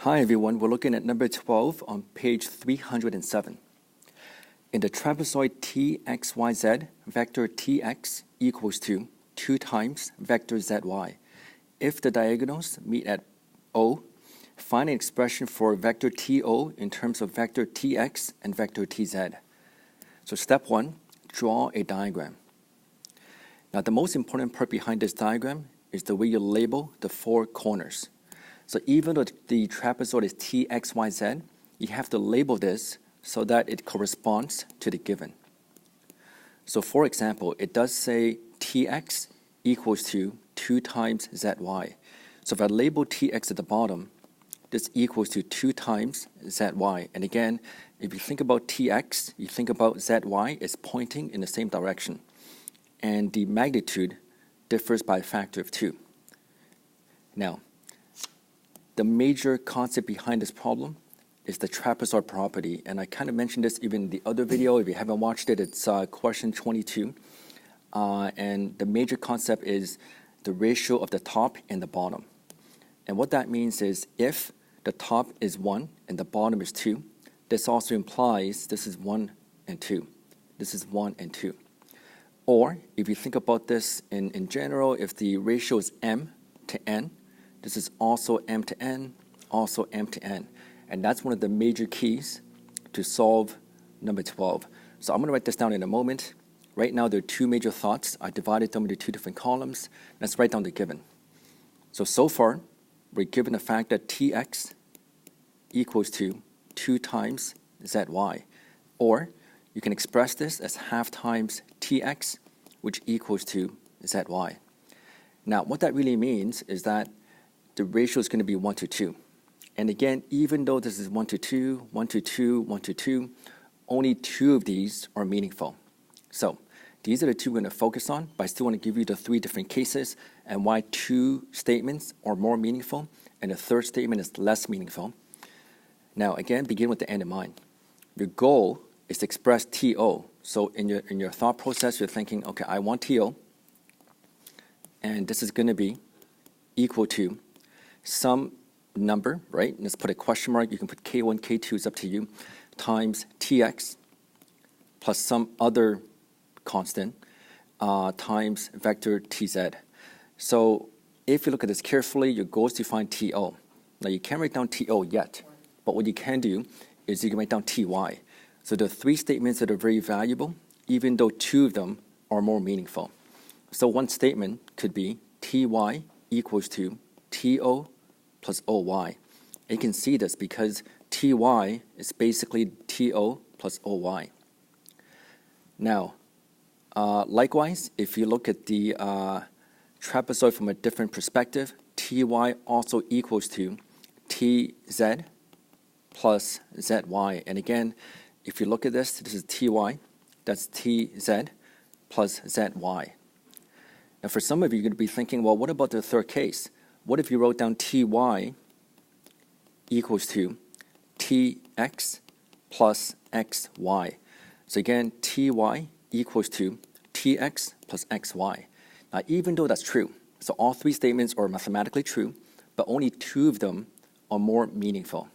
Hi everyone, we're looking at number 12 on page 307. In the trapezoid TXYZ, vector Tx equals to 2 times vector Zy. If the diagonals meet at O, find an expression for vector To in terms of vector Tx and vector Tz. So step 1, draw a diagram. Now the most important part behind this diagram is the way you label the 4 corners. So even though the trapezoid is TXYZ, you have to label this so that it corresponds to the given. So for example, it does say Tx equals to 2 times Zy. So if I label Tx at the bottom, this equals to 2 times Zy. And again, if you think about Tx, you think about Zy is pointing in the same direction. And the magnitude differs by a factor of 2. Now, the major concept behind this problem is the trapezoid property, and I kind of mentioned this even in the other video. If you haven't watched it, it's question 22. And the major concept is the ratio of the top and the bottom. And what that means is if the top is 1 and the bottom is 2, this also implies this is 1 and 2. This is 1 and 2. Or if you think about this in general, if the ratio is m to n, this is also m to n, also m to n. And that's one of the major keys to solve number 12. So I'm going to write this down in a moment. Right now, there are 2 major thoughts. I divided them into 2 different columns. Let's write down the given. So far, we're given the fact that Tx equals to 2 times Zy. Or you can express this as half times Tx, which equals to Zy. Now, what that really means is that the ratio is going to be 1 to 2. And again, even though this is 1 to 2, 1 to 2, 1 to 2, only 2 of these are meaningful. So these are the 2 we're going to focus on, but I still want to give you the 3 different cases and why 2 statements are more meaningful and the third statement is less meaningful. Now again, begin with the end in mind. Your goal is to express TO. So in your thought process, you're thinking, okay, I want TO, and this is going to be equal to some number, right? Let's put a question mark. You can put K1, K2, it's up to you, times Tx plus some other constant times vector Tz. So if you look at this carefully, your goal is to find TO. Now you can't write down TO yet, but what you can do is you can write down Ty. So there are 3 statements that are very valuable, even though 2 of them are more meaningful. So one statement could be Ty equals to To plus Oy. And you can see this because Ty is basically To plus Oy. Now, likewise, if you look at the trapezoid from a different perspective, Ty also equals to Tz plus Zy. And again, if you look at this is Ty, that's Tz plus Zy. Now for some of you, you're going to be thinking, well, what about the third case? What if you wrote down Ty equals to Tx plus xy? So again, Ty equals to Tx plus xy. Now even though that's true, so all 3 statements are mathematically true, but only 2 of them are more meaningful.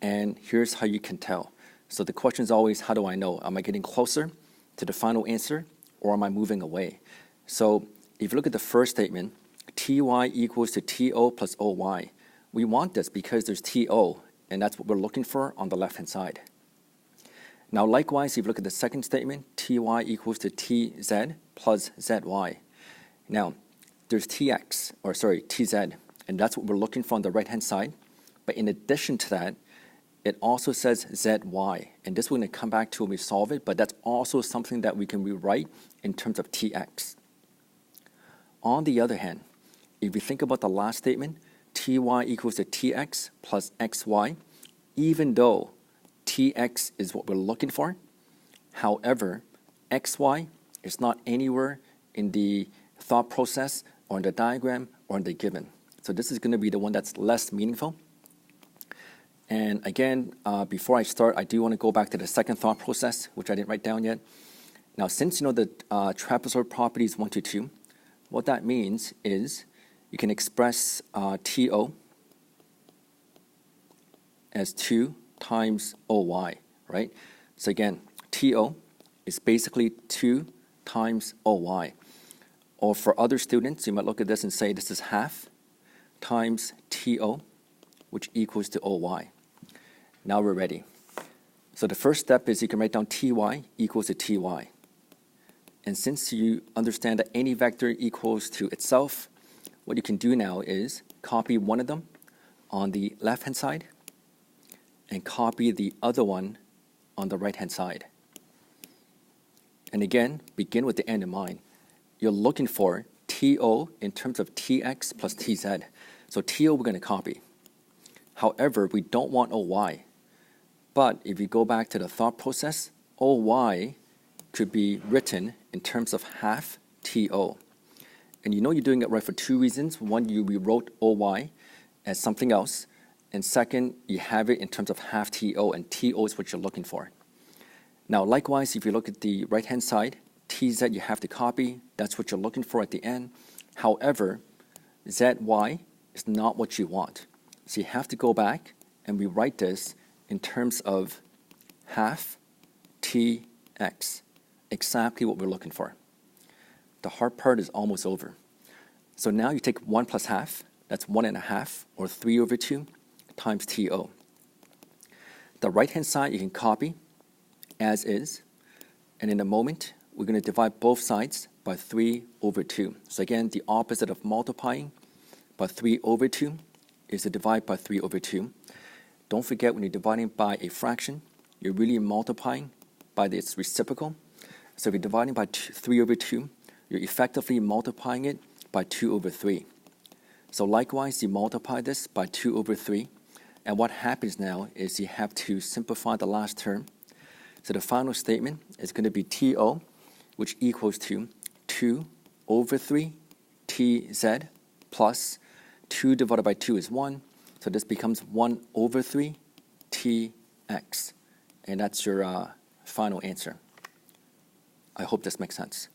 And here's how you can tell. So the question is always, how do I know? Am I getting closer to the final answer or am I moving away? So if you look at the first statement, Ty equals to To plus Oy. We want this because there's To, and that's what we're looking for on the left-hand side. Now likewise, if you look at the second statement, Ty equals to Tz plus Zy. Now, there's Tz, and that's what we're looking for on the right-hand side. But in addition to that, it also says Zy, and this we're going to come back to when we solve it, but that's also something that we can rewrite in terms of Tx. On the other hand, if you think about the last statement, Ty equals to Tx plus xy, even though Tx is what we're looking for, however, xy is not anywhere in the thought process or in the diagram or in the given. So this is going to be the one that's less meaningful. And again, before I start, I do want to go back to the second thought process, which I didn't write down yet. Now, since you know the trapezoid property is 1 to 2, what that means is you can express TO as 2 times OY, right? So again, TO is basically 2 times OY. Or for other students, you might look at this and say this is half times TO, which equals to OY. Now we're ready. So the first step is you can write down TY equals to TY. And since you understand that any vector equals to itself, what you can do now is copy one of them on the left-hand side and copy the other one on the right-hand side. And again, begin with the end in mind. You're looking for TO in terms of TX plus TZ. So TO we're going to copy. However, we don't want OY. But if you go back to the thought process, OY could be written in terms of half TO. And you know you're doing it right for two reasons. One, you rewrote OY as something else. And second, you have it in terms of half TO, and TO is what you're looking for. Now, likewise, if you look at the right-hand side, TZ you have to copy. That's what you're looking for at the end. However, ZY is not what you want. So you have to go back and rewrite this in terms of half TX, exactly what we're looking for. The hard part is almost over. So now you take 1 plus half, that's 1.5, or 3 over 2, times TO. The right-hand side you can copy as is, and in a moment, we're going to divide both sides by 3 over 2. So again, the opposite of multiplying by 3 over 2 is to divide by 3 over 2. Don't forget, when you're dividing by a fraction, you're really multiplying by its reciprocal. So if you're dividing by 3 over 2, you're effectively multiplying it by 2 over 3. So likewise, you multiply this by 2 over 3. And what happens now is you have to simplify the last term. So the final statement is going to be TO, which equals to 2 over 3 TZ plus 2 divided by 2 is 1. So this becomes 1 over 3 TX. And that's your final answer. I hope this makes sense.